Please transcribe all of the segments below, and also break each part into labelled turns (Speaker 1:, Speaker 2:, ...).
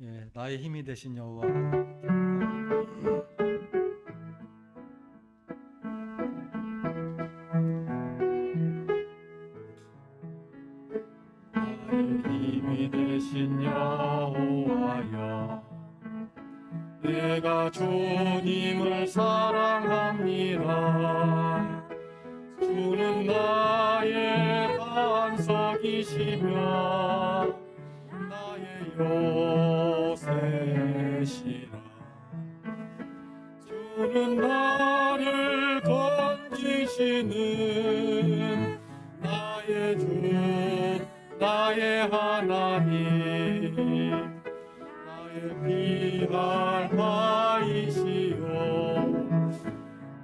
Speaker 1: 예, 나의 힘이 되신 여호와. 나의 힘이 되신 여호와여, 내가 주님을 사랑합니다. 주는 나의 반석이시며 나의 요새시라. 주는 나를 건지시는 나의 주, 나의 하나님, 나의 피할 바이시요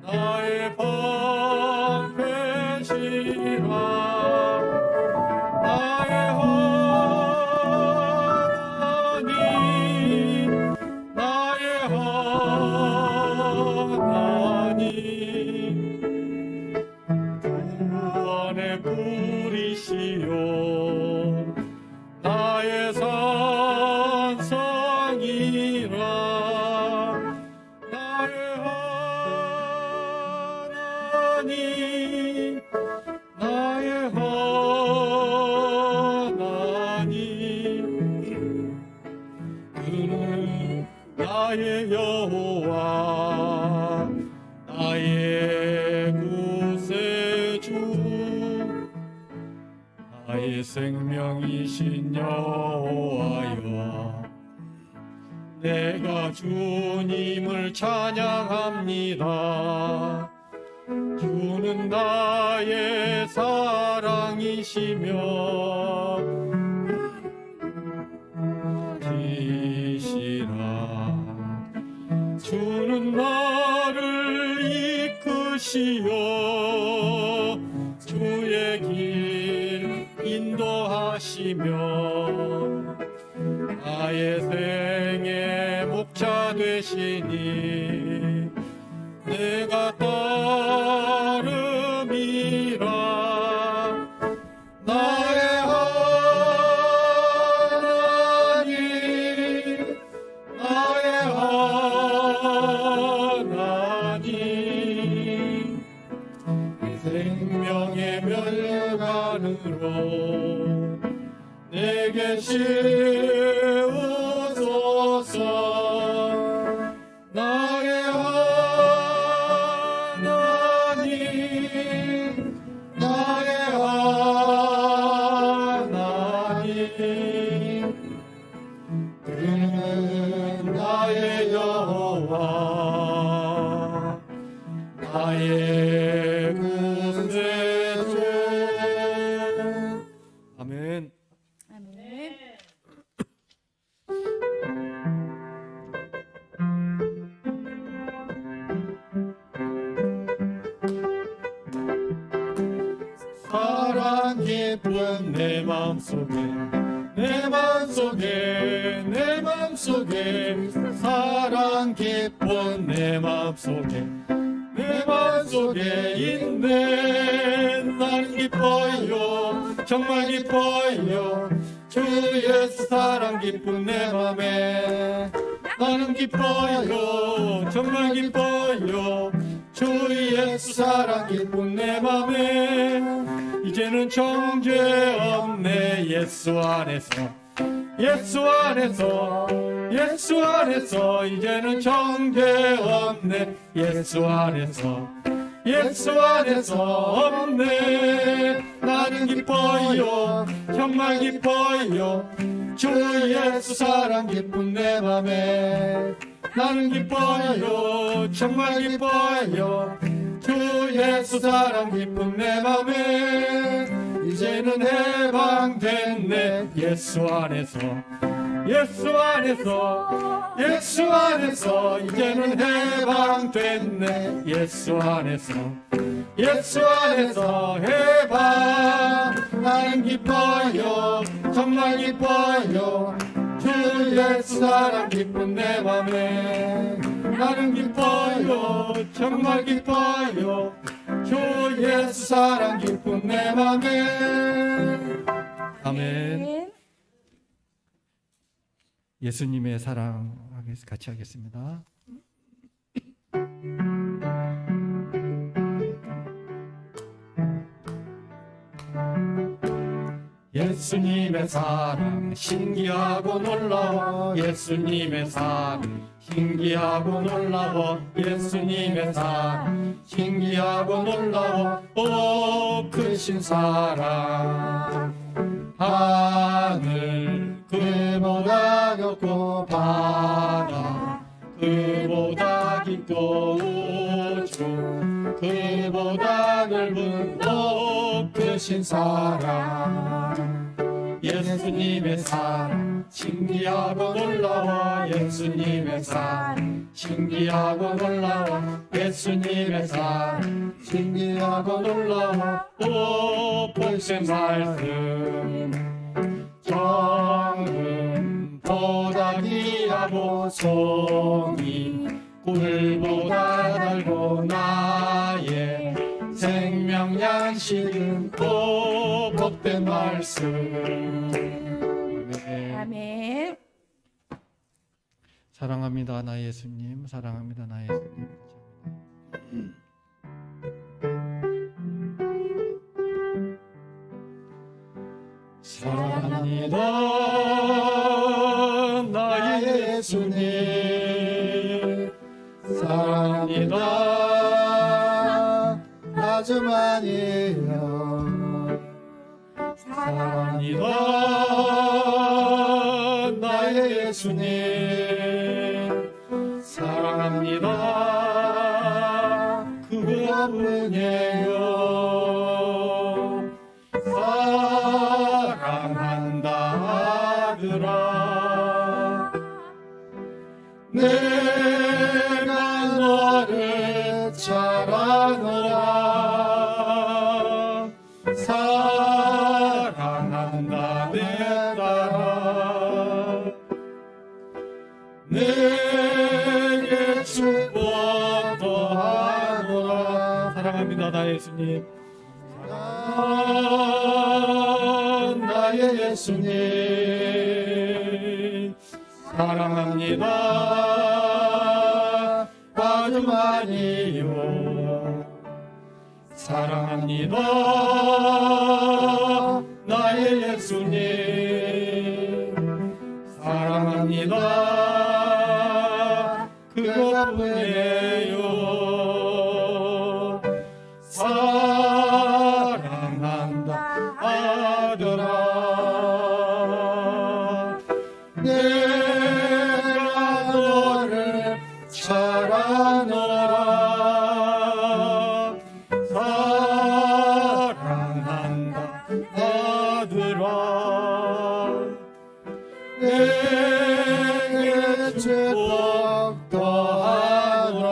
Speaker 1: 나의 방패시라. 나의 하나님, 나의 하나님, 구원의 뿌리시요 나의 산성이라. 나의 하나님, 나의 하나님, 그는 나의 여호와, 나의 구세주, 나의 생명이신 여호와여, 내가 주님을 찬양합니다. 주는 나의 사랑이시며 지시라. 주는 나를 이끄시어 주의 길 인도하시며 나의 생애 목자 되시니 내가 따름이라. 나의 하나님, 나의 하나님, 생명의 멸관으로 내게 세우소서. 나의 하나님, 나의 하나님, 그는 나의 여호와, 나의 구세주. 아멘.
Speaker 2: 아멘.
Speaker 1: 사랑 깊은 내 맘속에, 내 맘속에, 내 맘속에, 사랑 깊은 내 맘속에, 내 맘속에 있네. 나는 기뻐요, 정말 기뻐요. 주 예수 사랑 깊은 내 맘에 나는 기뻐요, 정말 기뻐요. 주 예수 사랑 깊은 내 맘에 이제는 정죄 없네. 예수 안에서, 예수 안에서, 예수 안에서 이제는 정죄 없네. 예수 안에서, 예수 안에서 없네. 나는 기뻐요, 정말 기뻐요. 주 예수 사랑 깊은 내 맘에 나는 기뻐요, 정말 기뻐요. 주 예수 사랑 깊은 내 맘에 이제는 해방됐네. 예수 안에서, 예수 안에서, 예수 안에서 이제는 해방됐네. 예수 안에서, 예수 안에서 해방. 나는 기뻐요, 정말 기뻐요. 주 예수 사랑 깊은 내 맘에 나는 기뻐요, 정말 기뻐요. 주 예수 사랑 깊은 내 맘에. 아멘. 예수님의 사랑 같이 하겠습니다. 예수님의 사랑 신기하고 놀라워 예수님의 사랑 신기하고 놀라워 예수님의 사랑 신기하고 놀라워 오 크신 사랑 하늘 그보다 높고 바다 그보다 깊고 우주 그보다 넓은 높으신 사랑 예수님의 사랑 신기하고 놀라워 예수님의 사랑 신기하고 놀라워 예수님의 사랑 신기하고 놀라워 오 볼셈 말씀 정금보다 귀하고 송이 꿀보다 달고 나의 생명 양식은 오 복된 말씀.
Speaker 2: 아멘.
Speaker 1: 사랑합니다 나 예수님 사랑합니다 나 예수님. 사랑합니다 나의 예수님 사랑합니다 아주 많이요 사랑합니다 나의 예수님 사랑합니다 그분이에요 사랑한다 아들아 내가 너를 잘 아노라 사랑한다 내 딸아 내게 축복 더하노라 사랑합니다 나 예수님 나의 예수님 사랑합니다 아주 많이요 사랑합니다 나의 예수님 사랑합니다 그것뿐이에요 사랑한다 아들아 내가 너를 잘 아노라 사랑한다 아들아 내게 축복 더하노라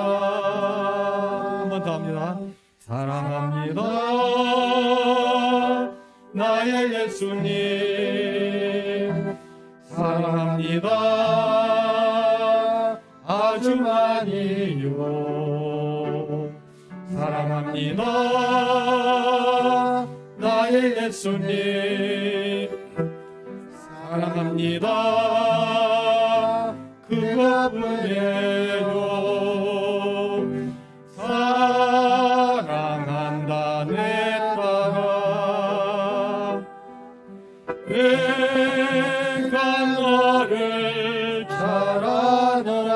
Speaker 1: 한 번 더 합니다 사랑합니다 나의 예수님 사랑합니다 아주 많이요 사랑합니다 나의 예수님 사랑합니다 그분이에요 사랑한다 내 딸아 내가 너를 잘 아노라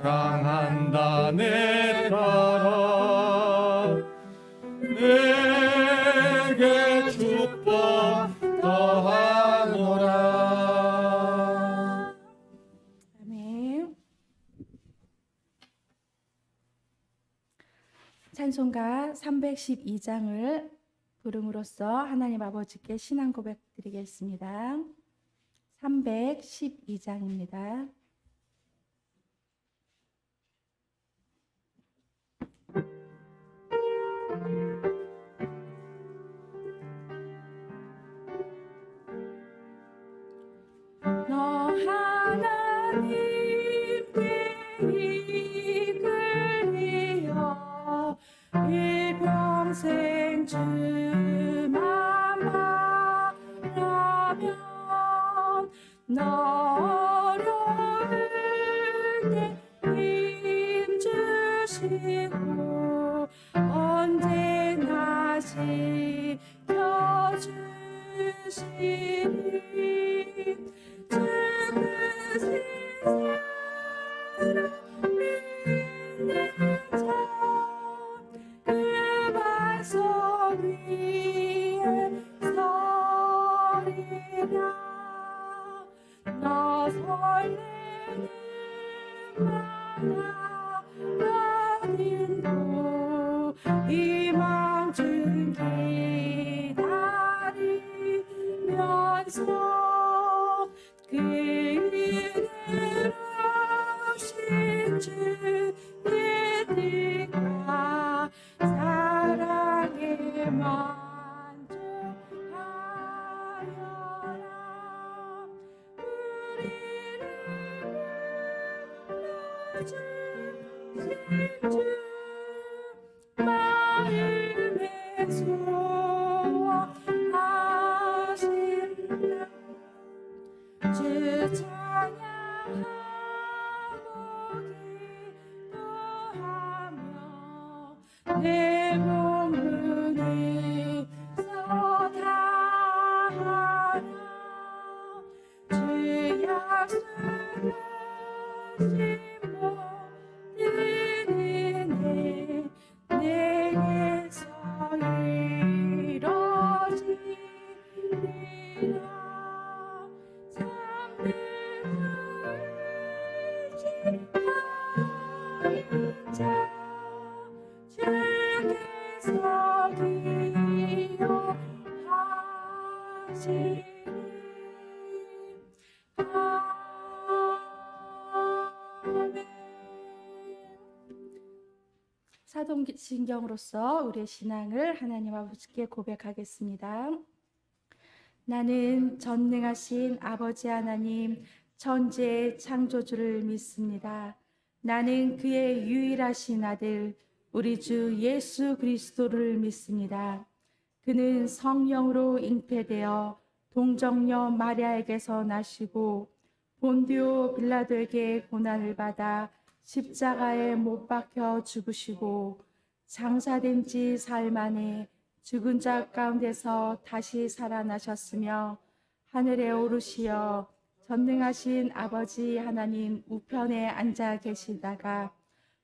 Speaker 1: 사랑한다 내 딸아 내게 축복 더하노라
Speaker 2: 아멘. 찬송가 312장을 부름으로써 하나님 아버지께 신앙 고백 드리겠습니다. 312장입니다. 너 하나님께 이끌리어 일평생 주만 바라보며 나 어려울 때 힘 주시고 언제나 지켜주시니 죽으신 사랑 믿는 자그 발성 위에 서리라. 나 설레는 마음 가딘고 희망 중 기다리면서 그대로 오신 주의 뜻과 사랑에 만족하여라. 우리를 불러주신 주 마음에 소원하신다. 주 찬양하고 기도하며 내 몸부니 서다하라. 주 약속하신 모든 은혜 내게서 이뤄지리라. 참된 의지하는 자 주께서 기억하시리. 아멘. 사도신경으로서 우리의 신앙을 하나님 아버지께 고백하겠습니다. 나는 전능하신 아버지 하나님 천지의 창조주를 믿습니다. 나는 그의 유일하신 아들 우리 주 예수 그리스도를 믿습니다. 그는 성령으로 잉태되어 동정녀 마리아에게서 나시고 본디오 빌라도에게 고난을 받아 십자가에 못 박혀 죽으시고 장사된 지 사흘 만에 죽은 자 가운데서 다시 살아나셨으며 하늘에 오르시어 전능하신 아버지 하나님 우편에 앉아 계시다가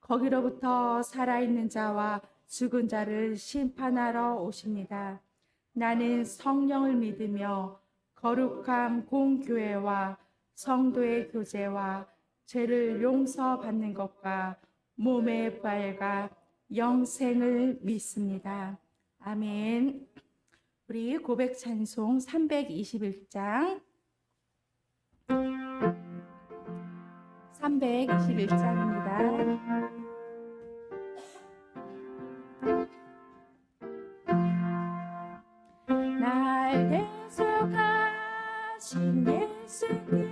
Speaker 2: 거기로부터 살아있는 자와 죽은 자를 심판하러 오십니다. 나는 성령을 믿으며 거룩한 공교회와 성도의 교제와 죄를 용서받는 것과 몸의 부활과 영생을 믿습니다. 아멘. 우리 고백 찬송 321장 321장입니다. 날 대속하신 예수께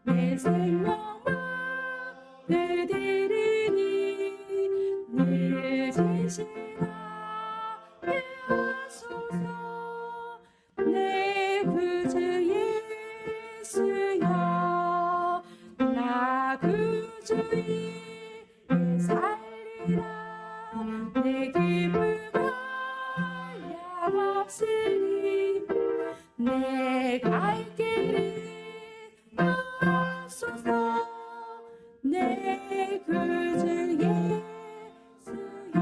Speaker 2: 내 생명을 드리니 늦은 시간에 하소서. 내 구주 예수여 나 구주의 살리라. 내 기쁨은 양없으니 내 갈 길이 하소서. 내 구주 예수여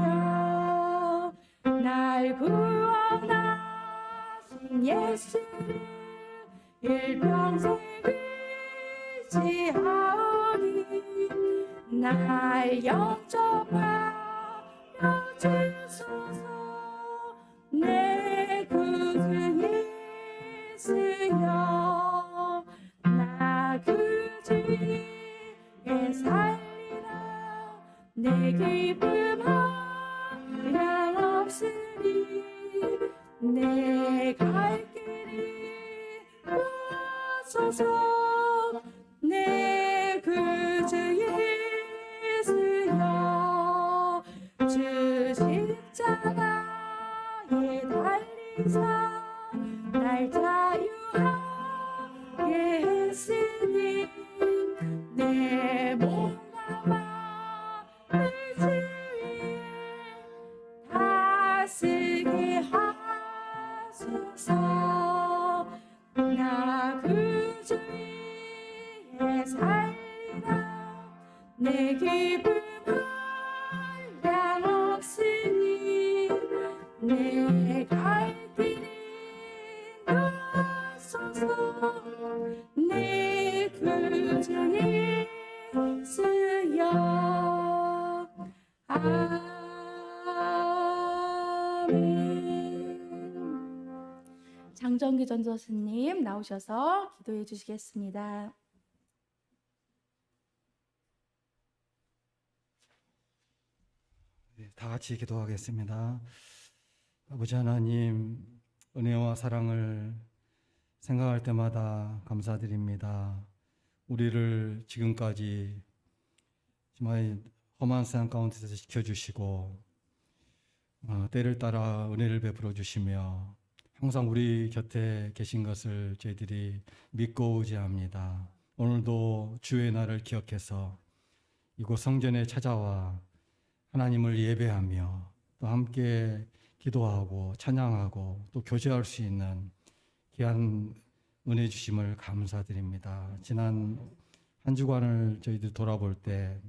Speaker 2: 날 구원하신 예수를 일평생 의지하오니 날 영접하여 주소서. 내 구주 예수여 나 구주의 살리라. 내 기쁨 한량없으니 내 갈 길이 하소서. 내 구주 예수여 주 십자가에 달리사 날 자유하게 주시니 내 몸과 마음을 주위에 다스게 하소서. 나 그 주위에 살리라. 내 기쁨 한량 없으니 내 갈 길 인도하소서. 내 구주 예수여. 아멘. 장정기 전도사님 나오셔서 기도해 주시겠습니다.
Speaker 3: 네, 다 같이 기도하겠습니다. 아버지 하나님, 은혜와 사랑을 생각할 때마다 감사드립니다. 우리를 지금까지 정말 험한 세상 가운데서 지켜주시고 때를 따라 은혜를 베풀어 주시며 항상 우리 곁에 계신 것을 저희들이 믿고 의지합니다. 오늘도 주의 날을 기억해서 이곳 성전에 찾아와 하나님을 예배하며 또 함께 기도하고 찬양하고 또 교제할 수 있는 귀한 은혜 주심을 감사드립니다. 지난 한 주간을 저희들 돌아볼 때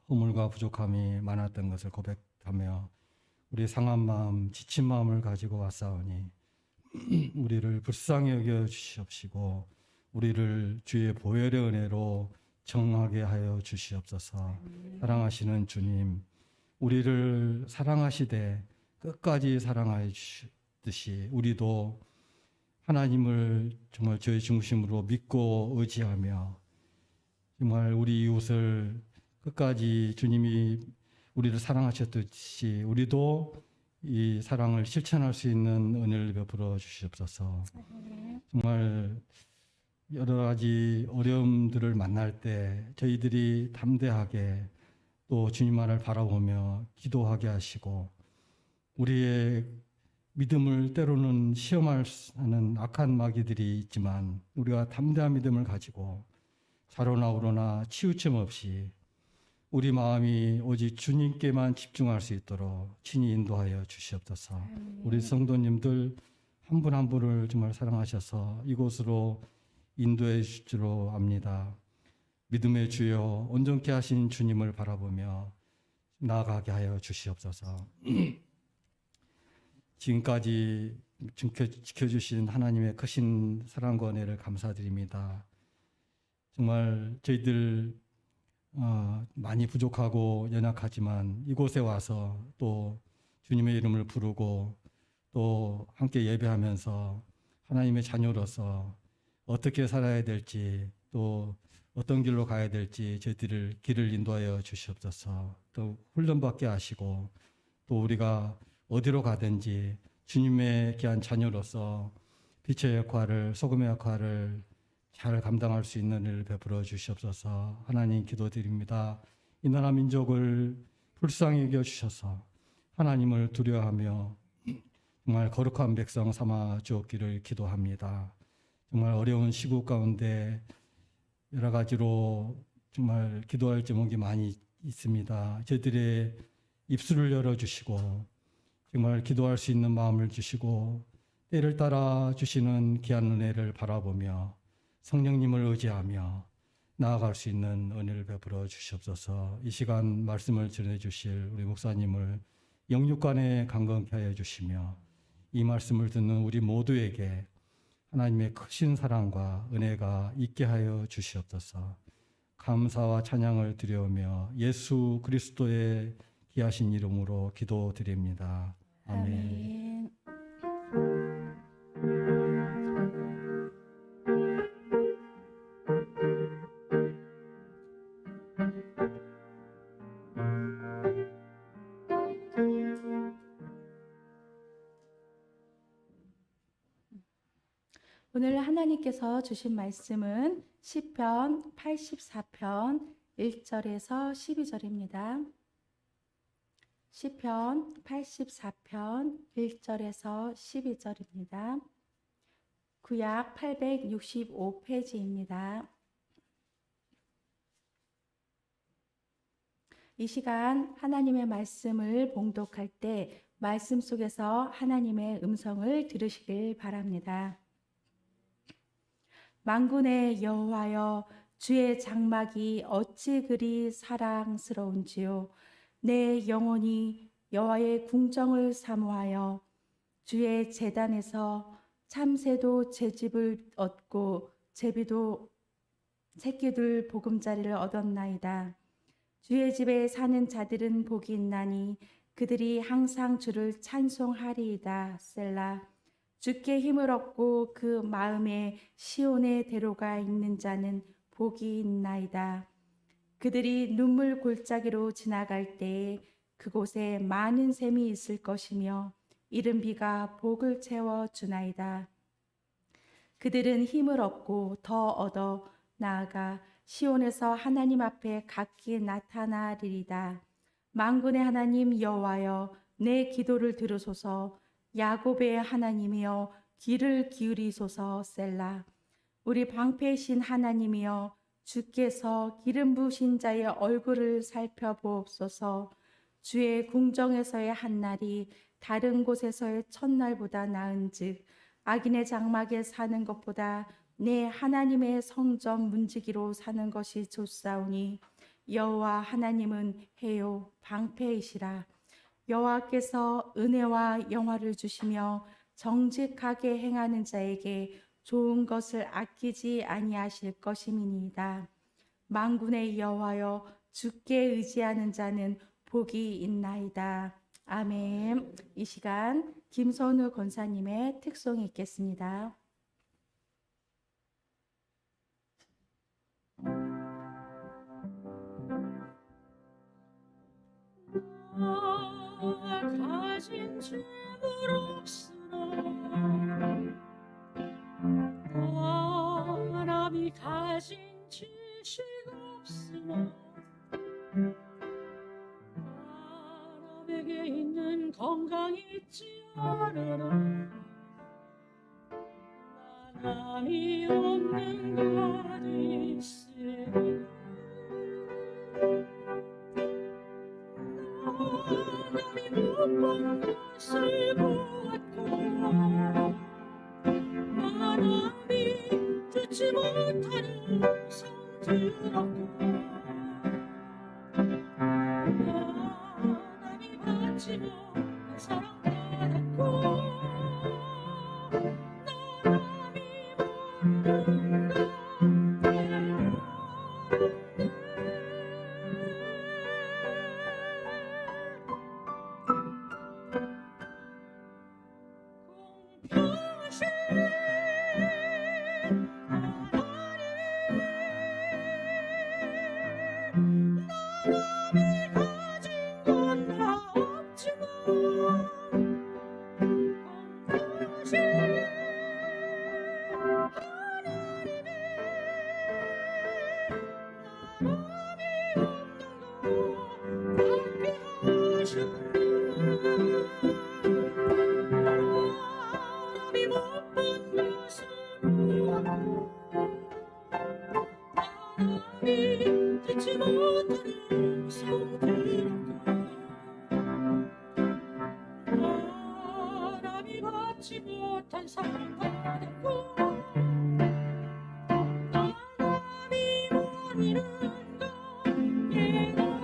Speaker 3: 허물과 부족함이 많았던 것을 고백하며 우리 상한 마음, 지친 마음을 가지고 왔사오니 우리를 불쌍히 여겨 주시옵시고 우리를 주의 보혈의 은혜로 정하게 하여 주시옵소서. 사랑하시는 주님, 우리를 사랑하시되 끝까지 사랑하여 주시듯이 우리도 하나님을 정말 저의 중심으로 믿고 의지하며 정말 우리 이웃을 끝까지 주님이 우리를 사랑하셨듯이 우리도 이 사랑을 실천할 수 있는 은혜를 베풀어 주시옵소서. 정말 여러 가지 어려움들을 만날 때 저희들이 담대하게 또 주님만을 바라보며 기도하게 하시고 우리의 믿음을 때로는 시험하는 악한 마귀들이 있지만 우리가 담대한 믿음을 가지고 좌로나 우로나 치우침 없이 우리 마음이 오직 주님께만 집중할 수 있도록 친히 인도하여 주시옵소서. 우리 성도님들 한 분 한 분을 정말 사랑하셔서 이곳으로 인도해 주실 줄 압니다. 믿음의 주여 온전케 하신 주님을 바라보며 나아가게 하여 주시옵소서. 지금까지 지켜주신 하나님의 크신 사랑과 은혜를 감사드립니다. 정말 저희들 많이 부족하고 연약하지만 이곳에 와서 또 주님의 이름을 부르고 또 함께 예배하면서 하나님의 자녀로서 어떻게 살아야 될지 또 어떤 길로 가야 될지 저희들을 길을 인도하여 주시옵소서. 또 훈련받게 하시고 또 우리가 어디로 가든지 주님의 귀한 자녀로서 빛의 역할을 소금의 역할을 잘 감당할 수 있는 일을 베풀어 주시옵소서. 하나님 기도드립니다. 이 나라 민족을 불쌍히 여겨 주셔서 하나님을 두려워하며 정말 거룩한 백성 삼아 주옵기를 기도합니다. 정말 어려운 시국 가운데 여러 가지로 정말 기도할 제목이 많이 있습니다. 저희들의 입술을 열어주시고 정말 기도할 수 있는 마음을 주시고 때를 따라 주시는 귀한 은혜를 바라보며 성령님을 의지하며 나아갈 수 있는 은혜를 베풀어 주시옵소서. 이 시간 말씀을 전해주실 우리 목사님을 영육간에 강건케 하여 주시며 이 말씀을 듣는 우리 모두에게 하나님의 크신 사랑과 은혜가 있게 하여 주시옵소서. 감사와 찬양을 드려오며 예수 그리스도의 귀하신 이름으로 기도드립니다. 아멘.
Speaker 2: 오늘 하나님께서 주신 말씀은 시편 84편 1절에서 12절입니다. 시편 84편 1절에서 12절입니다. 구약 865페이지입니다. 이 시간 하나님의 말씀을 봉독할 때 말씀 속에서 하나님의 음성을 들으시길 바랍니다. 만군의 여호와여, 주의 장막이 어찌 그리 사랑스러운지요. 내 영혼이 여호와의 궁정을 사모하여 주의 제단에서 참새도 제집을 얻고 제비도 새끼들 보금자리를 얻었나이다. 주의 집에 사는 자들은 복이 있나니 그들이 항상 주를 찬송하리이다. 셀라. 주께 힘을 얻고 그 마음에 시온의 대로가 있는 자는 복이 있나이다. 그들이 눈물 골짜기로 지나갈 때에 그곳에 많은 샘이 있을 것이며 이른 비가 복을 채워 주나이다. 그들은 힘을 얻고 더 얻어 나아가 시온에서 하나님 앞에 각기 나타나리이다. 만군의 하나님 여호와여, 내 기도를 들으소서. 야곱의 하나님이여, 귀를 기울이소서. 셀라. 우리 방패이신 하나님이여, 주께서 기름 부으신 자의 얼굴을 살펴보옵소서. 주의 궁정에서의 한날이 다른 곳에서의 첫날보다 나은즉 악인의 장막에 사는 것보다 내 하나님의 성전 문지기로 사는 것이 좋사오니 여호와 하나님은 해요 방패이시라. 여호와께서 은혜와 영화를 주시며 정직하게 행하는 자에게 좋은 것을 아끼지 아니하실 것임이니이다. 만군의 여호와여, 주께 의지하는 자는 복이 있나이다. 아멘. 이 시간 김선우 권사님의 특송이 있겠습니다.
Speaker 4: 가진 짐을 없으나 사람이 가진 지식 없으나 사람에게 있는 건강이 있지 않으나 사람이 없는 것 있으리. 사람이 못 본 것을 보았고 사람이 듣지 못하는 성 들었고 사람이 받지 못한 사랑 받았고 사람이 모르는 것 듣지 못하는 성들었고 사람이 받지 못한 사랑 받았고 사람이 모르는 것 깨달았네.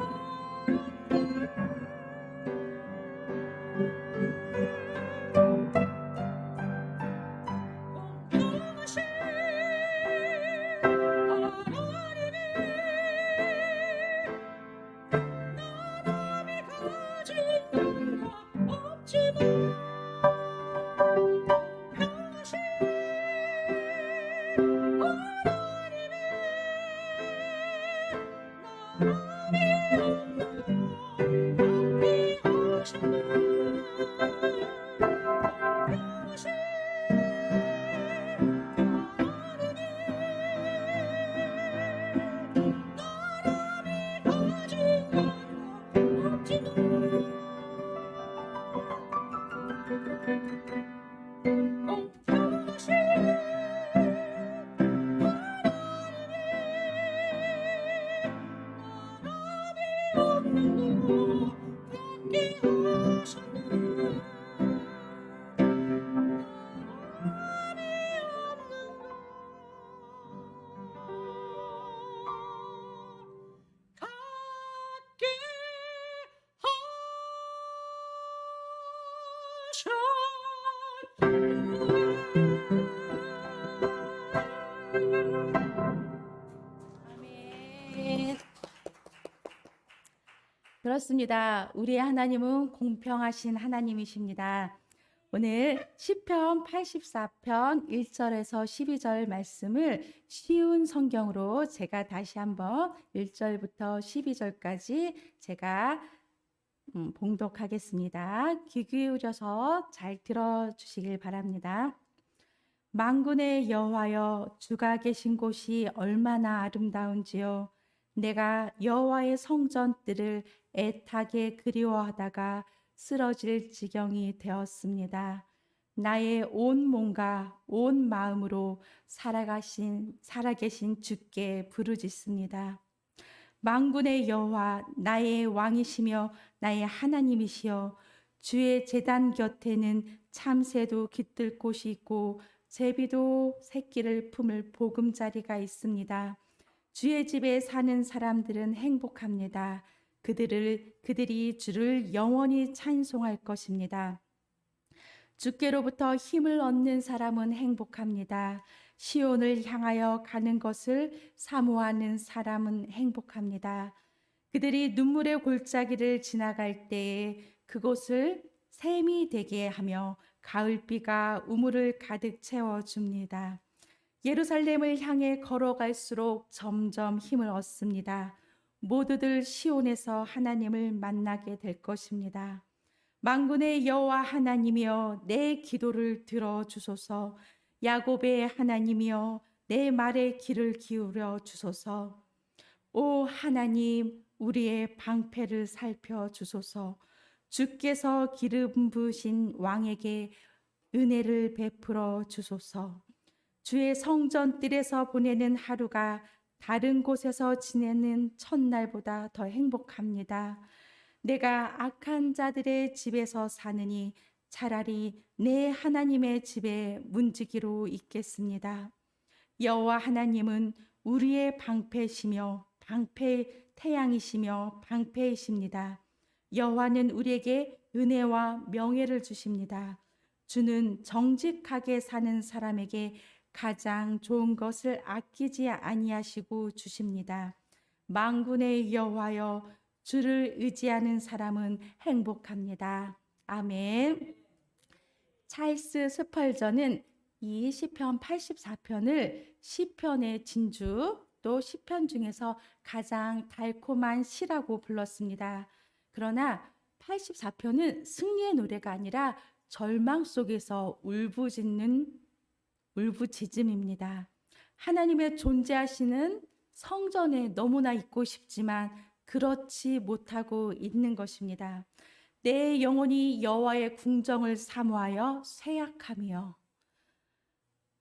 Speaker 2: 아멘. 그렇습니다. 우리의 하나님은 공평하신 하나님이십니다. 오늘 시편 84편 1절에서 12절 말씀을 쉬운 성경으로 제가 다시 한번 1절부터 12절까지 제가 봉독하겠습니다. 귀 기울여서 잘 들어주시길 바랍니다. 만군의 여호와여, 주가 계신 곳이 얼마나 아름다운지요. 내가 여호와의 성전들을 애타게 그리워하다가 쓰러질 지경이 되었습니다. 나의 온 몸과 온 마음으로 살아계신 주께 부르짖습니다. 만군의 여호와, 나의 왕이시며 나의 하나님이시여, 주의 제단 곁에는 참새도 깃들 곳이 있고 제비도 새끼를 품을 보금자리가 있습니다. 주의 집에 사는 사람들은 행복합니다. 그들이 주를 영원히 찬송할 것입니다. 주께로부터 힘을 얻는 사람은 행복합니다. 시온을 향하여 가는 것을 사모하는 사람은 행복합니다. 그들이 눈물의 골짜기를 지나갈 때에 그곳을 샘이 되게 하며 가을비가 우물을 가득 채워줍니다. 예루살렘을 향해 걸어갈수록 점점 힘을 얻습니다. 모두들 시온에서 하나님을 만나게 될 것입니다. 만군의 여호와 하나님이여, 내 기도를 들어주소서. 야곱의 하나님이여, 내 말에 귀를 기울여 주소서. 오 하나님, 우리의 방패를 살펴주소서. 주께서 기름 부으신 왕에게 은혜를 베풀어 주소서. 주의 성전뜰에서 보내는 하루가 다른 곳에서 지내는 첫날보다 더 행복합니다. 내가 악한 자들의 집에서 사느니 차라리 내 하나님의 집에 문지기로 있겠습니다. 여호와 하나님은 우리의 방패시며 태양이시며 방패이십니다. 여호와는 우리에게 은혜와 명예를 주십니다. 주는 정직하게 사는 사람에게 가장 좋은 것을 아끼지 아니하시고 주십니다. 만군의 여호와여, 주를 의지하는 사람은 행복합니다. 아멘. 찰스 스펄전은 이 시편 84편을 시편의 진주, 또 시편 중에서 가장 달콤한 시라고 불렀습니다. 그러나 84편은 승리의 노래가 아니라 절망 속에서 울부짖음입니다. 하나님의 존재하시는 성전에 너무나 있고 싶지만 그렇지 못하고 있는 것입니다. 내 영혼이 여호와의 궁정을 사모하여 쇠약하며.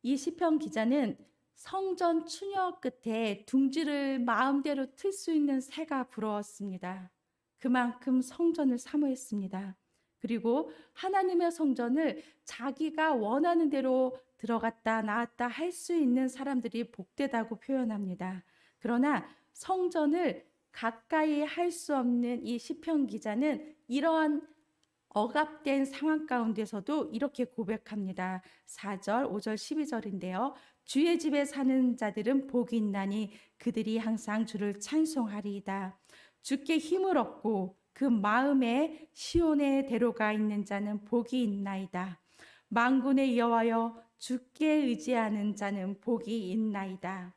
Speaker 2: 이 시편 기자는 성전 추녀 끝에 둥지를 마음대로 틀 수 있는 새가 부러웠습니다. 그만큼 성전을 사모했습니다. 그리고 하나님의 성전을 자기가 원하는 대로 들어갔다 나왔다 할 수 있는 사람들이 복되다고 표현합니다. 그러나 성전을 가까이 할 수 없는 이 시편 기자는 이러한 억압된 상황 가운데서도 이렇게 고백합니다. 4절, 5절, 12절인데요. 주의 집에 사는 자들은 복이 있나니 그들이 항상 주를 찬송하리이다. 주께 힘을 얻고 그 마음에 시온의 대로가 있는 자는 복이 있나이다. 만군의 여호와여, 주께 의지하는 자는 복이 있나이다.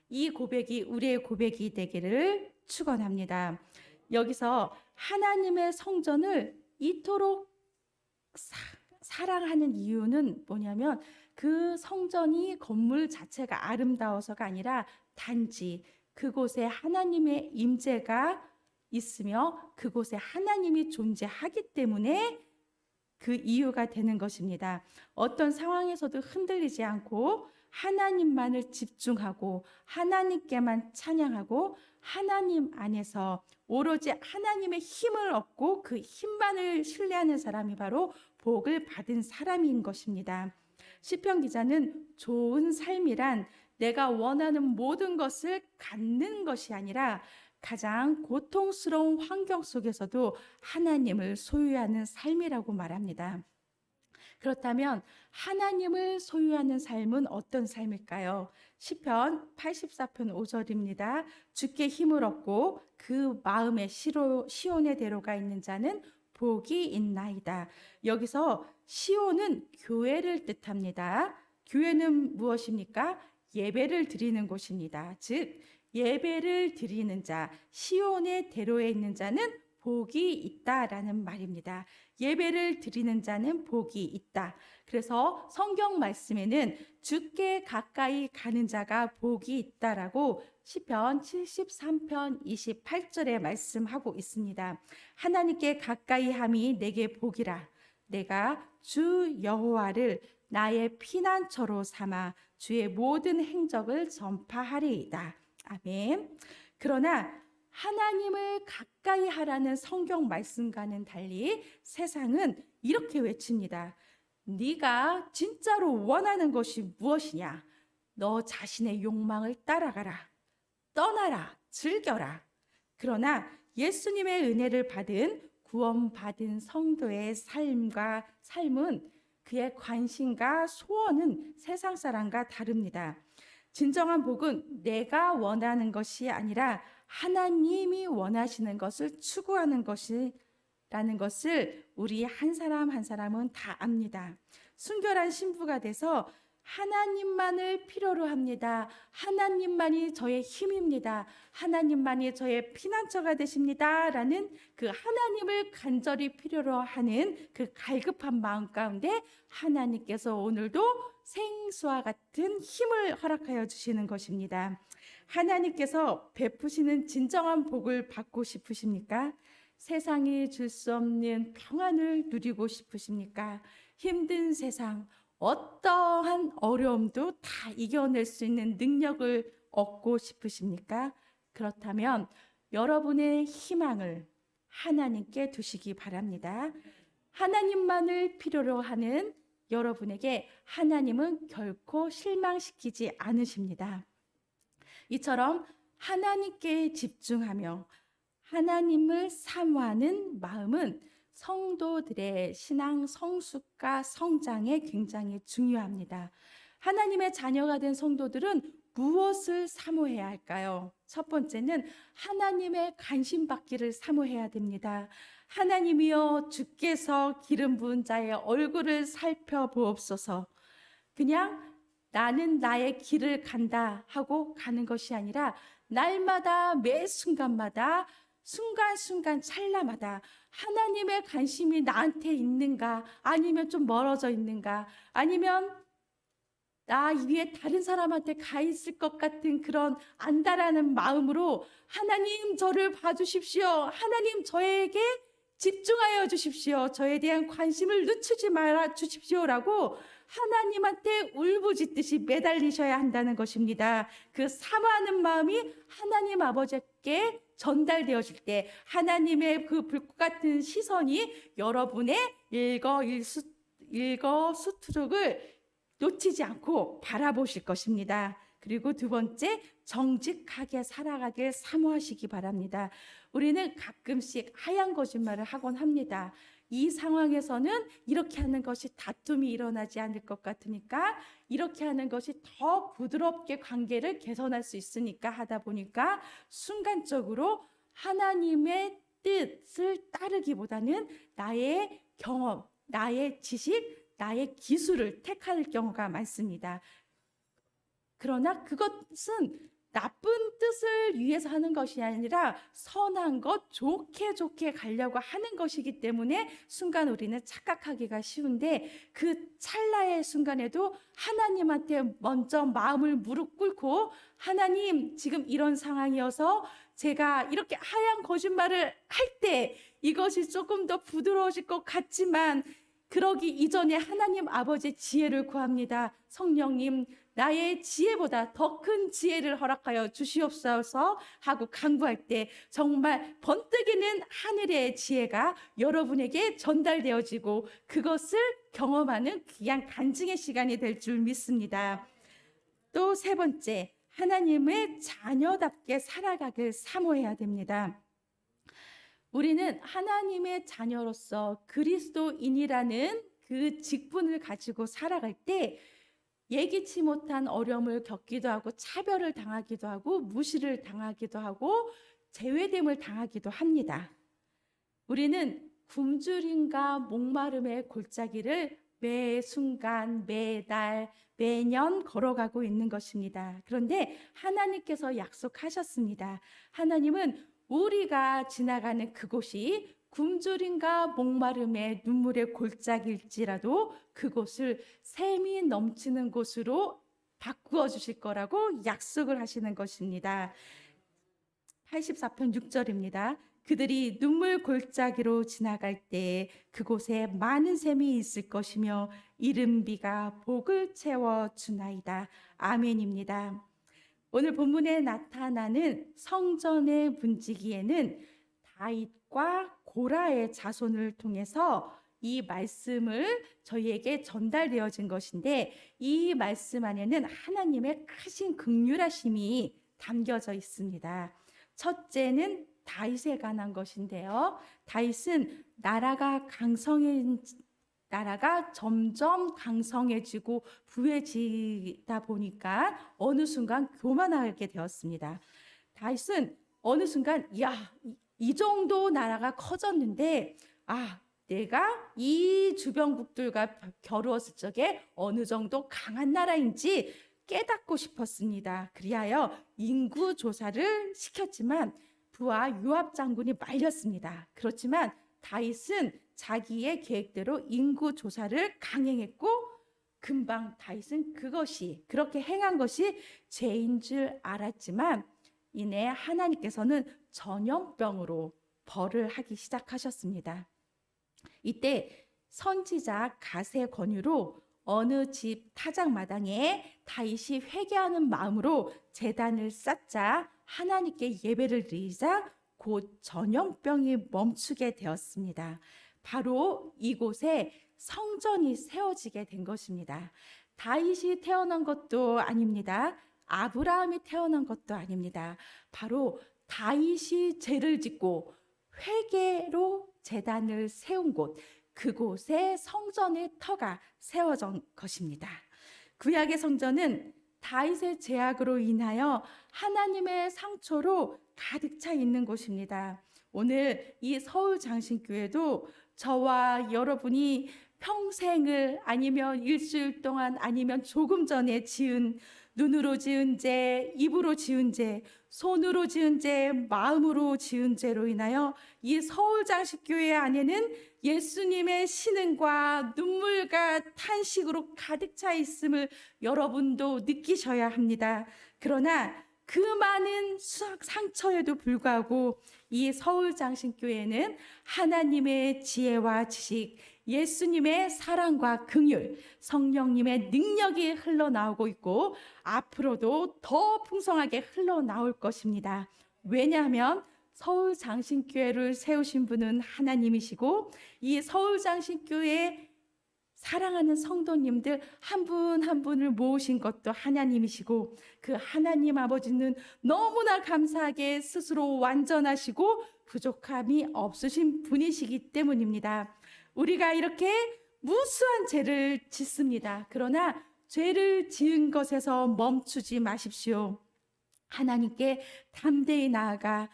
Speaker 2: 이 고백이 우리의 고백이 되기를 축원합니다. 여기서 하나님의 성전을 이토록 사랑하는 이유는 뭐냐면 그 성전이 건물 자체가 아름다워서가 아니라 단지 그곳에 하나님의 임재가 있으며 그곳에 하나님이 존재하기 때문에 그 이유가 되는 것입니다. 어떤 상황에서도 흔들리지 않고 하나님만을 집중하고 하나님께만 찬양하고 하나님 안에서 오로지 하나님의 힘을 얻고 그 힘만을 신뢰하는 사람이 바로 복을 받은 사람인 것입니다. 시편 기자는 좋은 삶이란 내가 원하는 모든 것을 갖는 것이 아니라 가장 고통스러운 환경 속에서도 하나님을 소유하는 삶이라고 말합니다. 그렇다면 하나님을 소유하는 삶은 어떤 삶일까요? 시편 84편 5절입니다. 주께 힘을 얻고 그 마음에 시온의 대로가 있는 자는 복이 있나이다. 여기서 시온은 교회를 뜻합니다. 교회는 무엇입니까? 예배를 드리는 곳입니다. 즉 예배를 드리는 자, 시온의 대로에 있는 자는 복이 있다라는 말입니다. 예배를 드리는 자는 복이 있다. 그래서 성경 말씀에는 주께 가까이 가는 자가 복이 있다라고 시편 73편 28절에 말씀하고 있습니다. 하나님께 가까이 함이 내게 복이라. 내가 주 여호와를 나의 피난처로 삼아 주의 모든 행적을 전파하리이다. 아멘. 그러나 하나님을 가까이 하라는 성경 말씀과는 달리 세상은 이렇게 외칩니다. 네가 진짜로 원하는 것이 무엇이냐? 너 자신의 욕망을 따라가라. 떠나라. 즐겨라. 그러나 예수님의 은혜를 받은 구원받은 성도의 삶은 그의 관심과 소원은 세상 사람과 다릅니다. 진정한 복은 내가 원하는 것이 아니라 하나님이 원하시는 것을 추구하는 것이라는 것을 우리 한 사람 한 사람은 다 압니다. 순결한 신부가 돼서 하나님만을 필요로 합니다. 하나님만이 저의 힘입니다. 하나님만이 저의 피난처가 되십니다. 라는 그 하나님을 간절히 필요로 하는 그 갈급한 마음 가운데 하나님께서 오늘도 생수와 같은 힘을 허락하여 주시는 것입니다. 하나님께서 베푸시는 진정한 복을 받고 싶으십니까? 세상이 줄 수 없는 평안을 누리고 싶으십니까? 힘든 세상, 어떠한 어려움도 다 이겨낼 수 있는 능력을 얻고 싶으십니까? 그렇다면 여러분의 희망을 하나님께 두시기 바랍니다. 하나님만을 필요로 하는 여러분에게 하나님은 결코 실망시키지 않으십니다. 이처럼 하나님께 집중하며 하나님을 사모하는 마음은 성도들의 신앙 성숙과 성장에 굉장히 중요합니다. 하나님의 자녀가 된 성도들은 무엇을 사모해야 할까요? 첫 번째는 하나님의 관심 받기를 사모해야 됩니다. 하나님이여 주께서 기름 부은 자의 얼굴을 살펴보옵소서. 그냥 나는 나의 길을 간다 하고 가는 것이 아니라 날마다 매 순간마다 순간순간 찰나마다 하나님의 관심이 나한테 있는가, 아니면 좀 멀어져 있는가, 아니면 나 위에 다른 사람한테 가 있을 것 같은 그런 안다라는 마음으로 하나님 저를 봐주십시오. 하나님 저에게 집중하여 주십시오. 저에 대한 관심을 늦추지 말아 주십시오라고 하나님한테 울부짖듯이 매달리셔야 한다는 것입니다. 그 사모하는 마음이 하나님 아버지께 전달되어질 때 하나님의 그 불꽃 같은 시선이 여러분의 일거수투족을 놓치지 않고 바라보실 것입니다. 그리고 두 번째, 정직하게 살아가길 사모하시기 바랍니다. 우리는 가끔씩 하얀 거짓말을 하곤 합니다. 이 상황에서는 이렇게 하는 것이 다툼이 일어나지 않을 것 같으니까, 이렇게 하는 것이 더 부드럽게 관계를 개선할 수 있으니까 하다 보니까 순간적으로 하나님의 뜻을 따르기보다는 나의 경험, 나의 지식, 나의 기술을 택할 경우가 많습니다. 그러나 그것은 나쁜 뜻을 위해서 하는 것이 아니라 선한 것, 좋게 가려고 하는 것이기 때문에 순간 우리는 착각하기가 쉬운데, 그 찰나의 순간에도 하나님한테 먼저 마음을 무릎 꿇고, 하나님 지금 이런 상황이어서 제가 이렇게 하얀 거짓말을 할 때 이것이 조금 더 부드러워질 것 같지만 그러기 이전에 하나님 아버지의 지혜를 구합니다. 성령님, 나의 지혜보다 더 큰 지혜를 허락하여 주시옵소서 하고 간구할 때 정말 번뜩이는 하늘의 지혜가 여러분에게 전달되어지고 그것을 경험하는 귀한 간증의 시간이 될 줄 믿습니다. 또 세 번째, 하나님의 자녀답게 살아가길 사모해야 됩니다. 우리는 하나님의 자녀로서 그리스도인이라는 그 직분을 가지고 살아갈 때 예기치 못한 어려움을 겪기도 하고 차별을 당하기도 하고 무시를 당하기도 하고 제외됨을 당하기도 합니다. 우리는 굶주림과 목마름의 골짜기를 매 순간, 매달, 매년 걸어가고 있는 것입니다. 그런데 하나님께서 약속하셨습니다. 하나님은 우리가 지나가는 그곳이 굶주림과 목마름의 눈물의 골짜기일지라도 그곳을 샘이 넘치는 곳으로 바꾸어 주실 거라고 약속을 하시는 것입니다. 84편 6절입니다. 그들이 눈물 골짜기로 지나갈 때 그곳에 많은 샘이 있을 것이며 이른 비가 복을 채워 주나이다. 아멘입니다. 오늘 본문에 나타나는 성전의 문지기에는 다윗과 고라의 자손을 통해서 이 말씀을 저희에게 전달되어진 것인데 이 말씀 안에는 하나님의 크신 긍휼하심이 담겨져 있습니다. 첫째는 다윗에 관한 것인데요. 다윗은 나라가 점점 강성해지고 부해지다 보니까 어느 순간 교만하게 되었습니다. 다윗은 어느 순간 이 정도 나라가 커졌는데 내가 이 주변국들과 겨루었을 적에 어느 정도 강한 나라인지 깨닫고 싶었습니다. 그리하여 인구 조사를 시켰지만 부하 요압 장군이 말렸습니다. 그렇지만 다윗은 자기의 계획대로 인구 조사를 강행했고 금방 다윗은 그렇게 행한 것이 죄인 줄 알았지만 이내 하나님께서는 전염병으로 벌을 하기 시작하셨습니다. 이때 선지자 갓의 권유로 어느 집 타작마당에 다윗이 회개하는 마음으로 제단을 쌓자 하나님께 예배를 드리자 곧 전염병이 멈추게 되었습니다. 바로 이곳에 성전이 세워지게 된 것입니다. 다윗이 태어난 것도 아닙니다. 아브라함이 태어난 것도 아닙니다. 바로 다윗이 죄를 짓고 회개로 제단을 세운 곳, 그곳에 성전의 터가 세워진 것입니다. 구약의 성전은 다윗의 죄악으로 인하여 하나님의 상처로 가득 차 있는 곳입니다. 오늘 이 서울장신교회도 저와 여러분이 평생을 아니면 일주일 동안 아니면 조금 전에 지은 눈으로 지은 죄, 입으로 지은 죄, 손으로 지은 죄, 마음으로 지은 죄로 인하여 이 서울장식교회 안에는 예수님의 신음과 눈물과 탄식으로 가득 차 있음을 여러분도 느끼셔야 합니다. 그러나 그 많은 상처에도 불구하고 이 서울장신교회는 하나님의 지혜와 지식, 예수님의 사랑과 긍휼, 성령님의 능력이 흘러나오고 있고 앞으로도 더 풍성하게 흘러나올 것입니다. 왜냐하면 서울장신교회를 세우신 분은 하나님이시고 이 서울장신교회에 사랑하는 성도님들 한 분 한 분을 모으신 것도 하나님이시고 그 하나님 아버지는 너무나 감사하게 스스로 완전하시고 부족함이 없으신 분이시기 때문입니다. 우리가 이렇게 무수한 죄를 짓습니다. 그러나 죄를 지은 것에서 멈추지 마십시오. 하나님께 담대히 나아가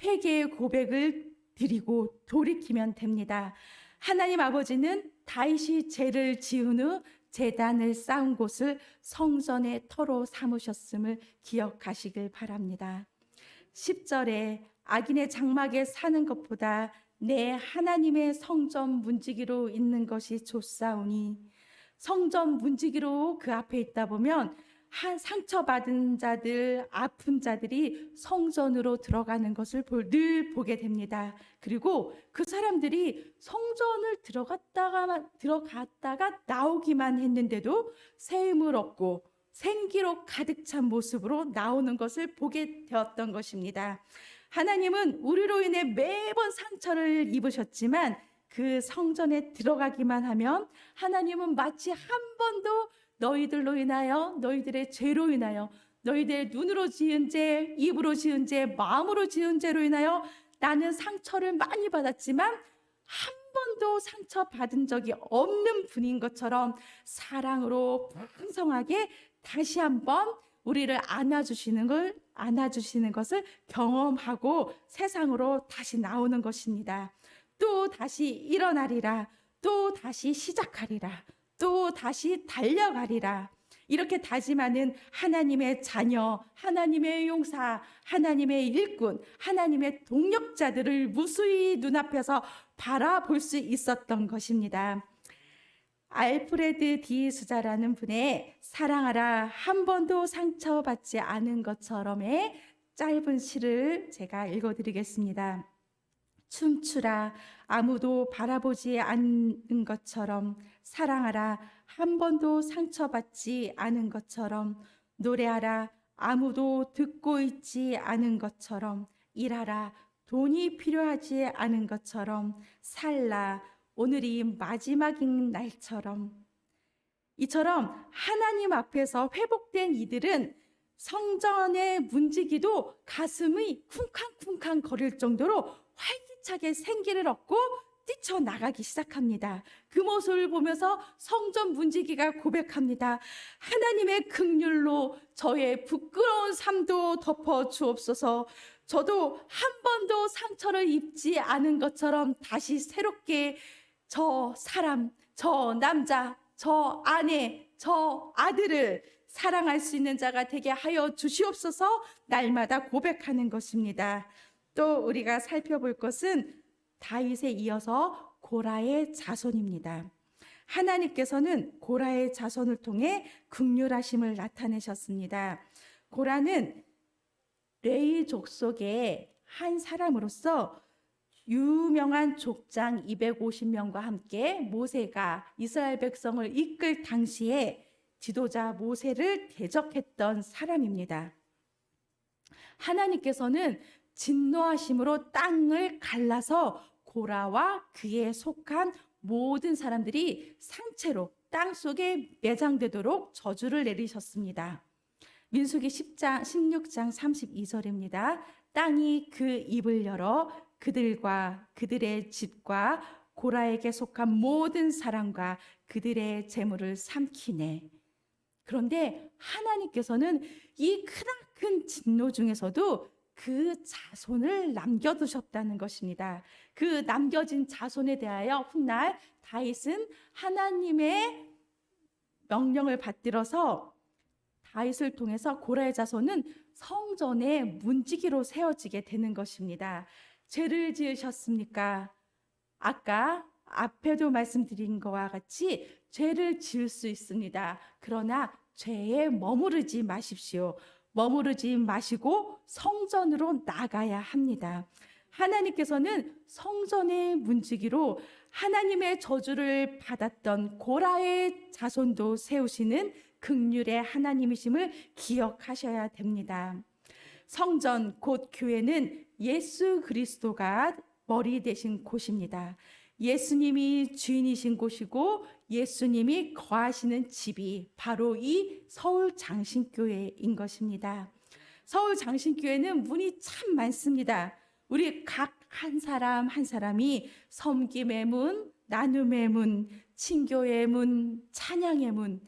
Speaker 2: 회개의 고백을 드리고 돌이키면 됩니다. 하나님 아버지는 다윗이 죄를 지은 후 제단을 쌓은 곳을 성전의 터로 삼으셨음을 기억하시길 바랍니다. 10절에 악인의 장막에 사는 것보다 내 하나님의 성전 문지기로 있는 것이 좋사오니, 성전 문지기로 그 앞에 있다 보면 상처받은 자들, 아픈 자들이 성전으로 들어가는 것을 늘 보게 됩니다. 그리고 그 사람들이 성전을 들어갔다가 나오기만 했는데도 새 힘을 얻고 생기로 가득 찬 모습으로 나오는 것을 보게 되었던 것입니다. 하나님은 우리로 인해 매번 상처를 입으셨지만 그 성전에 들어가기만 하면 하나님은 마치 한 번도 너희들로 인하여, 너희들의 죄로 인하여, 너희들의 눈으로 지은 죄, 입으로 지은 죄, 마음으로 지은 죄로 인하여 나는 상처를 많이 받았지만 한 번도 상처받은 적이 없는 분인 것처럼 사랑으로 풍성하게 다시 한번 우리를 안아주시는 것을 경험하고 세상으로 다시 나오는 것입니다. 또 다시 일어나리라, 또 다시 시작하리라, 또 다시 달려가리라. 이렇게 다짐하는 하나님의 자녀, 하나님의 용사, 하나님의 일꾼, 하나님의 동력자들을 무수히 눈앞에서 바라볼 수 있었던 것입니다. 알프레드 디 수자라는 분의 사랑하라 한 번도 상처받지 않은 것처럼의 짧은 시를 제가 읽어드리겠습니다. 춤추라 아무도 바라보지 않는 것처럼, 사랑하라 한 번도 상처받지 않은 것처럼, 노래하라 아무도 듣고 있지 않은 것처럼, 일하라 돈이 필요하지 않은 것처럼, 살라 오늘이 마지막인 날처럼. 이처럼 하나님 앞에서 회복된 이들은 성전의 문지기도 가슴이 쿵쾅쿵쾅 거릴 정도로 활기차게 생기를 얻고 뛰쳐나가기 시작합니다. 그 모습을 보면서 성전 문지기가 고백합니다. 하나님의 긍휼로 저의 부끄러운 삶도 덮어 주옵소서. 저도 한 번도 상처를 입지 않은 것처럼 다시 새롭게 저 사람, 저 남자, 저 아내, 저 아들을 사랑할 수 있는 자가 되게 하여 주시옵소서. 날마다 고백하는 것입니다. 또 우리가 살펴볼 것은 다윗에 이어서 고라의 자손입니다. 하나님께서는 고라의 자손을 통해 긍휼하심을 나타내셨습니다. 고라는 레위 족속의 한 사람으로서 유명한 족장 250명과 함께 모세가 이스라엘 백성을 이끌 당시에 지도자 모세를 대적했던 사람입니다. 하나님께서는 진노하심으로 땅을 갈라서 고라와 그에 속한 모든 사람들이 상체로 땅 속에 매장되도록 저주를 내리셨습니다. 민수기 16장 32절입니다. 땅이 그 입을 열어 그들과 그들의 집과 고라에게 속한 모든 사람과 그들의 재물을 삼키네. 그런데 하나님께서는 이 크나큰 진노 중에서도 그 자손을 남겨두셨다는 것입니다. 그 남겨진 자손에 대하여 훗날 다윗은 하나님의 명령을 받들어서 다윗을 통해서 고라의 자손은 성전의 문지기로 세워지게 되는 것입니다. 죄를 지으셨습니까? 아까 앞에도 말씀드린 것과 같이 죄를 지을 수 있습니다. 그러나 죄에 머무르지 마십시오. 머무르지 마시고 성전으로 나가야 합니다. 하나님께서는 성전의 문지기로 하나님의 저주를 받았던 고라의 자손도 세우시는 긍휼의 하나님이심을 기억하셔야 됩니다. 성전 곧 교회는 예수 그리스도가 머리 되신 곳입니다. 예수님이 주인이신 곳이고 예수님이 거하시는 집이 바로 이 서울 장신교회인 것입니다. 서울 장신교회는 문이 참 많습니다. 우리 각 한 사람 한 사람이 섬김의 문, 나눔의 문, 친교의 문, 찬양의 문,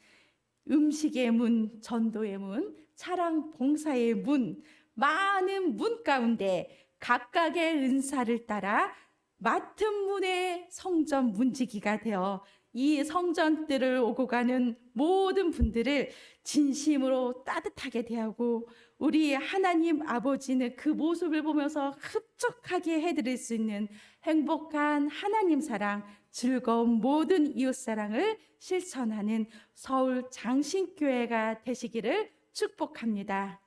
Speaker 2: 음식의 문, 전도의 문, 차량 봉사의 문, 많은 문 가운데 각각의 은사를 따라 맡은 문의 성전 문지기가 되어 이 성전들을 오고 가는 모든 분들을 진심으로 따뜻하게 대하고 우리 하나님 아버지는 그 모습을 보면서 흡족하게 해드릴 수 있는 행복한 하나님 사랑, 즐거운 모든 이웃 사랑을 실천하는 서울 장신교회가 되시기를 축복합니다.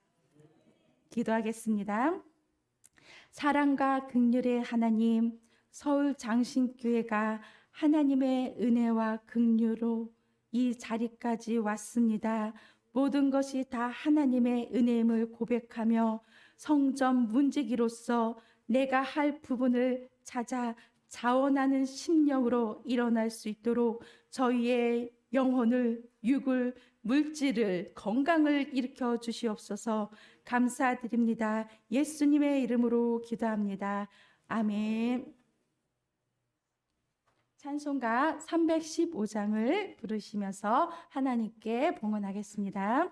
Speaker 2: 기도하겠습니다. 사랑과 긍휼의 하나님, 서울 장신교회가 하나님의 은혜와 긍휼로 이 자리까지 왔습니다. 모든 것이 다 하나님의 은혜임을 고백하며 성전 문지기로서 내가 할 부분을 찾아 자원하는 심령으로 일어날 수 있도록 저희의 영혼을, 육을, 물질을, 건강을 일으켜 주시옵소서. 감사드립니다. 예수님의 이름으로 기도합니다. 아멘. 찬송가 315장을 부르시면서 하나님께 봉헌하겠습니다.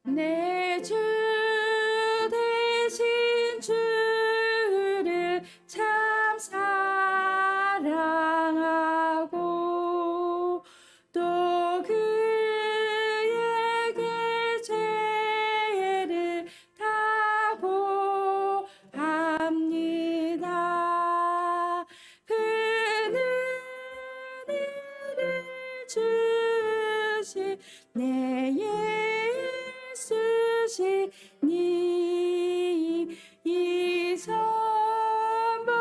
Speaker 2: 내 주 대신 주를 참 사랑하고 또 그에게 죄를 다 고합니다. 그는 은혜를 주시 내 예수시니 이 선보다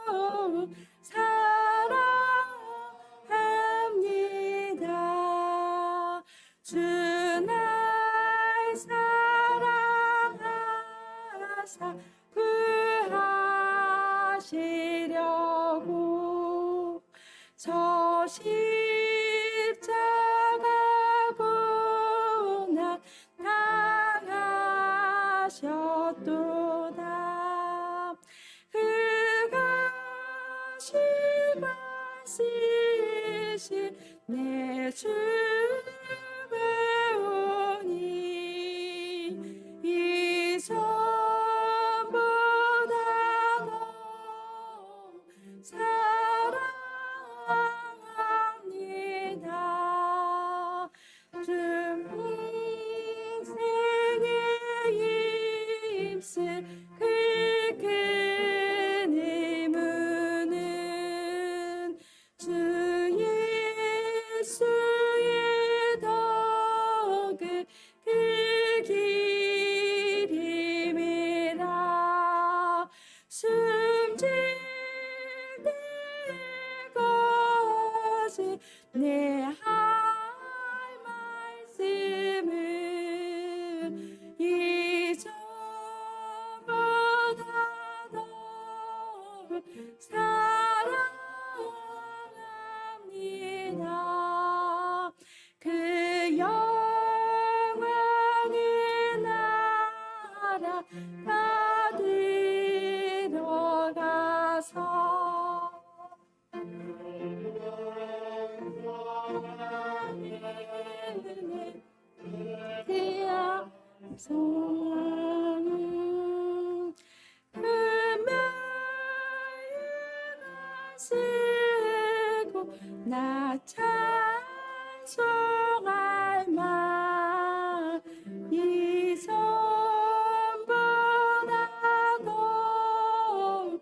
Speaker 2: 더욱 사랑합니다. 주 날 사랑하사 구하시려고 저 십자가 고난 당하셨도다. 그가 실과시신 내 주 배우니 이 선보다 더 사랑합니다. 주 인생에 힘쓸 그 끊임은 주 예수의 덕을 그 길임이라. 숨질 때까지 내 할 말씀은 이전보다 더 사랑합니다. 그 영광의 나라 받으러 가서 소망은 쓰고 나 찬송할 만 이 선보다 더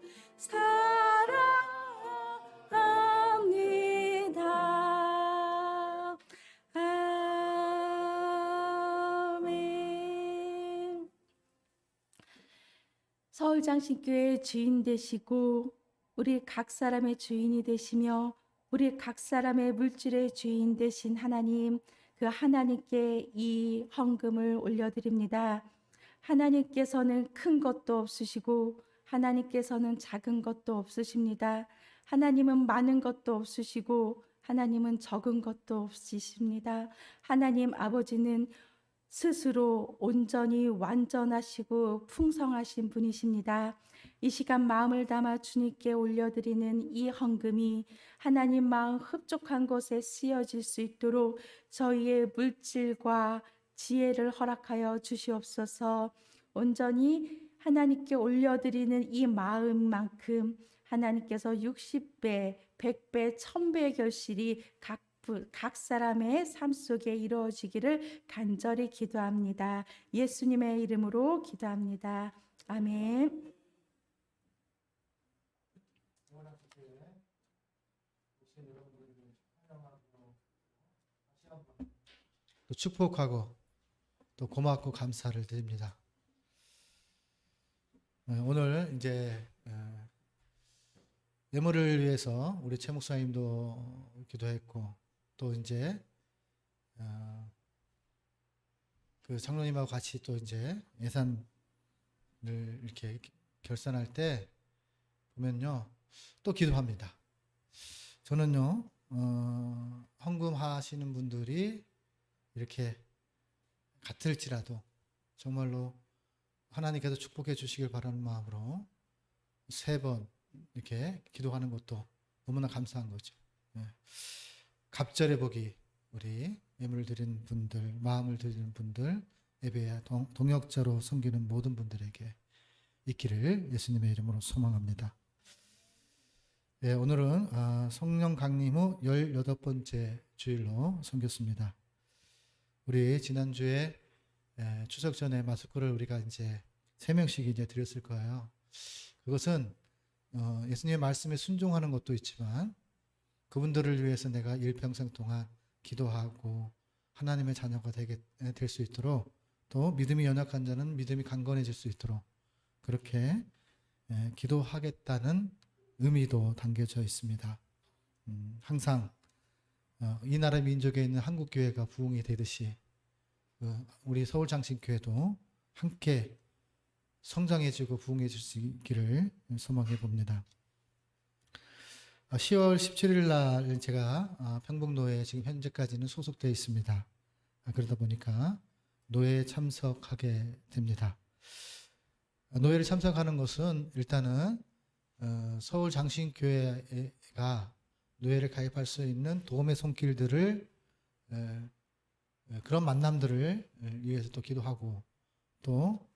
Speaker 2: 사랑합니다. 아멘. 서울장신교회 주인 되시고 우리 각 사람의 주인이 되시며 우리 각 사람의 물질의 주인 되신 하나님, 그 하나님께 이 헌금을 올려드립니다. 하나님께서는 큰 것도 없으시고 하나님께서는 작은 것도 없으십니다. 하나님은 많은 것도 없으시고 하나님은 적은 것도 없으십니다. 하나님 아버지는 스스로 온전히 완전하시고 풍성하신 분이십니다. 이 시간 마음을 담아 주님께 올려드리는 이 헌금이 하나님 마음 흡족한 곳에 쓰여질 수 있도록 저희의 물질과 지혜를 허락하여 주시옵소서. 온전히 하나님께 올려드리는 이 마음만큼 하나님께서 60배, 100배, 1000배의 결실이 각 사람의 삶 속에 이루어지기를 간절히 기도합니다. 예수님의 이름으로 기도합니다. 아멘.
Speaker 5: 또 축복하고 또 고맙고 감사를 드립니다. 오늘 이제 예물을 위해서 우리 최 목사님도 기도했고 또 이제 그 장로님하고 같이 또 이제 예산을 이렇게 결산할 때 보면요, 또 기도합니다. 저는요, 헌금하시는 분들이 이렇게 같을지라도 정말로 하나님께서 축복해 주시길 바라는 마음으로 3번 이렇게 기도하는 것도 너무나 감사한 거죠. 예. 갑절의 복이 우리 예물을 드리는 분들, 마음을 드리는 분들, 예배에 동역자로 섬기는 모든 분들에게 있기를 예수님의 이름으로 소망합니다. 예, 오늘은 성령 강림 후 18번째 주일로 섬겼습니다. 우리 지난주에 추석 전에 마스크를 우리가 이제 3명씩 이제 드렸을 거예요. 그것은 예수님의 말씀에 순종하는 것도 있지만 그분들을 위해서 내가 일평생 동안 기도하고 하나님의 자녀가 될 수 있도록, 또 믿음이 연약한 자는 믿음이 강건해질 수 있도록 그렇게 기도하겠다는 의미도 담겨져 있습니다. 항상 이 나라 민족에 있는 한국교회가 부흥이 되듯이 우리 서울장신교회도 함께 성장해지고 부흥해질 수 있기를 소망해 봅니다. 10월 17일 날 제가 평북노회에 지금 현재까지는 소속되어 있습니다. 그러다 보니까 노회에 참석하게 됩니다. 노회를 참석하는 것은 일단은 서울장신교회가 노회를 가입할 수 있는 도움의 손길들을 그런 만남들을 위해서 또 기도하고, 또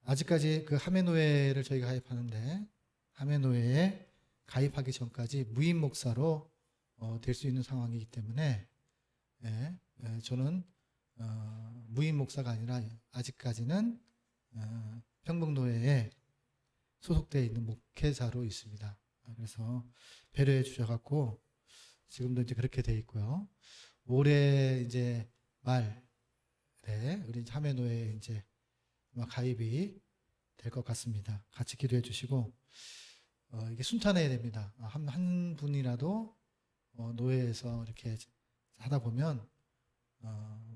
Speaker 5: 아직까지 그 하매노회를 저희가 가입하는데 하매노회에 가입하기 전까지 무임 목사로 될 수 있는 상황이기 때문에 저는 무임 목사가 아니라 아직까지는 평북노회에 소속되어 있는 목회자로 있습니다. 그래서 배려해 주셔갖고 지금도 이제 그렇게 돼 있고요. 올해 이제 말에 우리 하매노회에 이제 아마 가입이 될 것 같습니다. 같이 기도해 주시고 이게 순탄해야 됩니다. 한 분이라도 노회에서 이렇게 하다 보면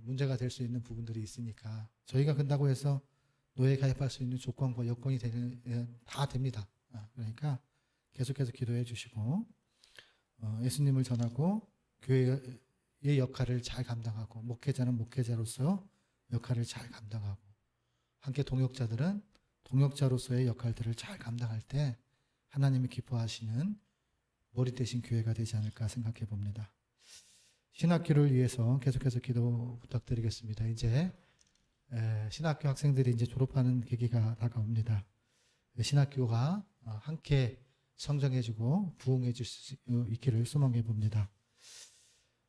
Speaker 5: 문제가 될 수 있는 부분들이 있으니까 저희가 근다고 해서 노회에 가입할 수 있는 조건과 여건이 다 됩니다. 그러니까 계속해서 기도해 주시고 예수님을 전하고 교회의 역할을 잘 감당하고, 목회자는 목회자로서 역할을 잘 감당하고, 함께 동역자들은 동역자로서의 역할들을 잘 감당할 때 하나님이 기뻐하시는 머리 대신 교회가 되지 않을까 생각해 봅니다. 신학교를 위해서 계속해서 기도 부탁드리겠습니다. 이제 신학교 학생들이 이제 졸업하는 계기가 다가옵니다. 신학교가 함께 성장해지고 부흥해질 수 있기를 소망해 봅니다.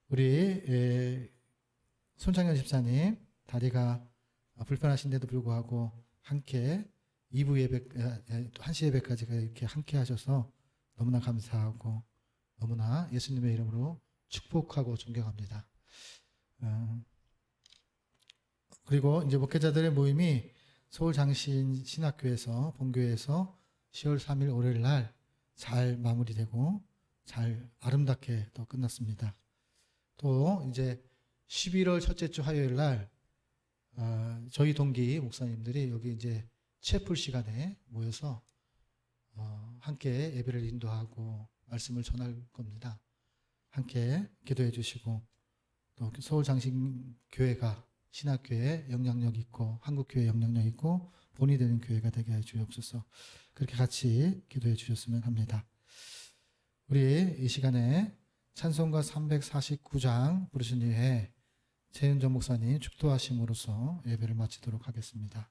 Speaker 5: 우리 손창현 집사님 다리가 불편하신데도 불구하고 함께 2부 예배, 1시 예배까지 이렇게 함께 하셔서 너무나 감사하고 너무나 예수님의 이름으로 축복하고 존경합니다. 그리고 이제 목회자들의 모임이 서울장신신학교에서 본교회에서 10월 3일 월요일 날 잘 마무리되고 잘 아름답게 또 끝났습니다. 또 이제 11월 첫째 주 화요일 날 저희 동기 목사님들이 여기 이제 채플 시간에 모여서 함께 예배를 인도하고 말씀을 전할 겁니다. 함께 기도해 주시고, 또 서울장신교회가 신학교에 영향력 있고 한국교회 영향력 있고 본이 되는 교회가 되게 해 주옵소서. 그렇게 같이 기도해 주셨으면 합니다. 우리 이 시간에 찬송가 349장 부르신 이후에 최윤정 목사님 축도하심으로써 예배를 마치도록 하겠습니다.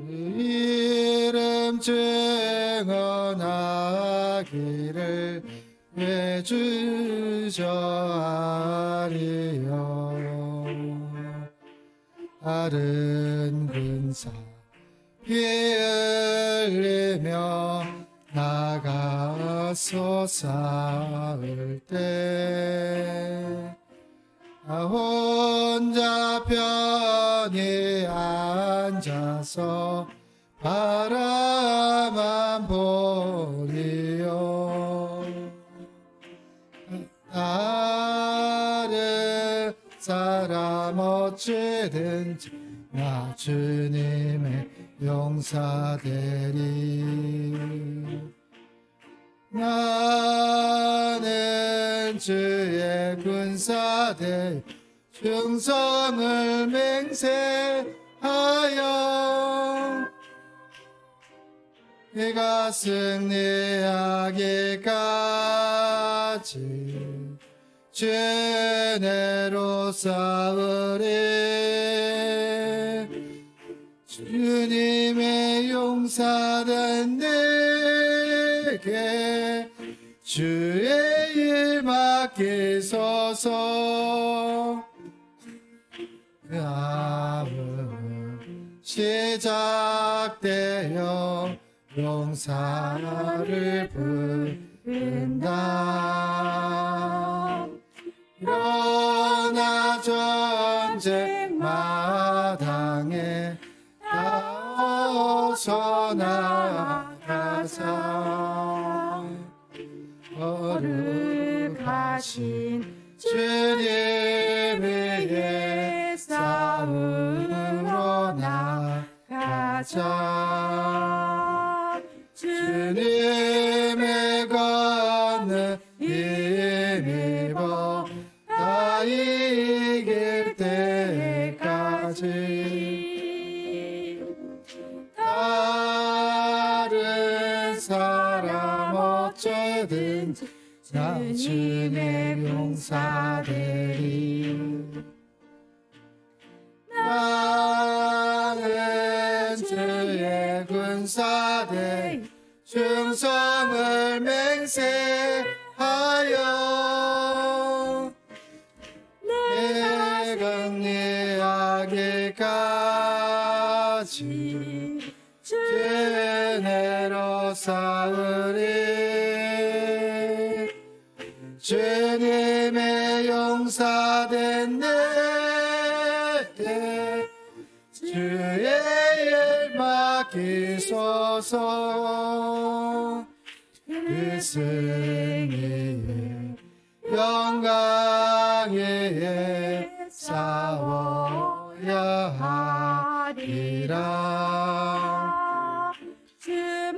Speaker 5: 이름 증언하기를 외주저하리요. 아른 근사 피 흘리며 나가서 싸울 때 나 혼자 편히 앉아서 바라만 보리요. 다른 사람 어찌든지 나 주님의 용사되리. 나는 주의 군사대 충성을 맹세하여 내가 승리하기까지 주 은혜로 싸우리. 주님의 용사된 내게 주의 일 맡기소서. 그 아픔 시작되어 용사를 부른다. 일어나 전쟁 마당에 나어서 나가자. 거룩하신 주님 위에 싸우러 나가자. 주님의 권능 힘입어 다 이길 때까지. 다른 사람 어쩌든지 나 주님의 용사되리. 나는 주의 군사대 충성을 맹세하여 내가 승리하기까지 주 은혜로 싸우리. 주님의 용사된 내게 주의 일 맡기소서. 그 승리의 영광에 싸워야 하리라.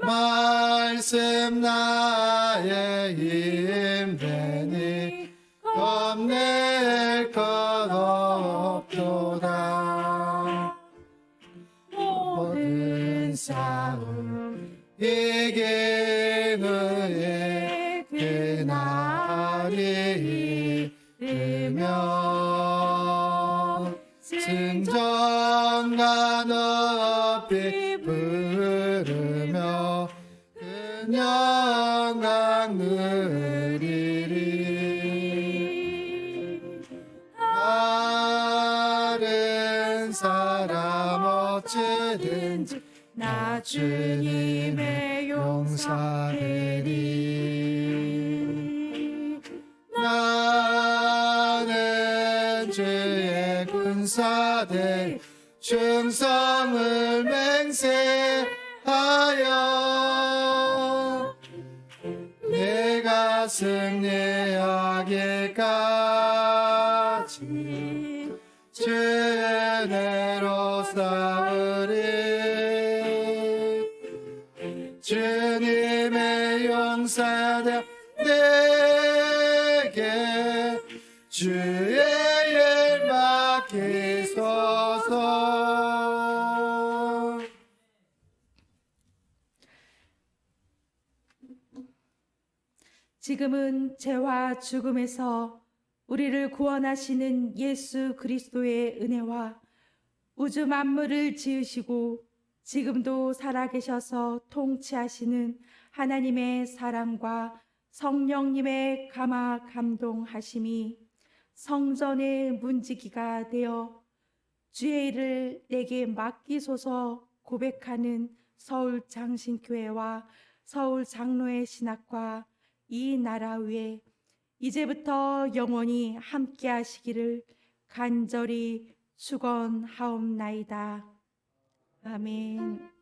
Speaker 5: 말씀 나의 힘되니 겁낼 것 없도다. 모든 싸움 이긴 후에 그날이 이르면 승전과 높이 부르며 그 영광 누리리. 다른 사람 어찌든지 나 주님의 용사되리. 나는 주의 군사대 충성을 맹세하여 내가 승리하기까지 주 은혜로 싸우리. 주님의 용사된 내게 주의 일 맡기소서.
Speaker 2: 지금은 죄와 죽음에서 우리를 구원하시는 예수 그리스도의 은혜와 우주 만물을 지으시고 지금도 살아계셔서 통치하시는 하나님의 사랑과 성령님의 감화 감동하심이 성전의 문지기가 되어 주의 일을 내게 맡기소서 고백하는 서울 장신교회와 서울 장로의 신학과 이 나라 위에 이제부터 영원히 함께 하시기를 간절히 축원하옵나이다. 아멘.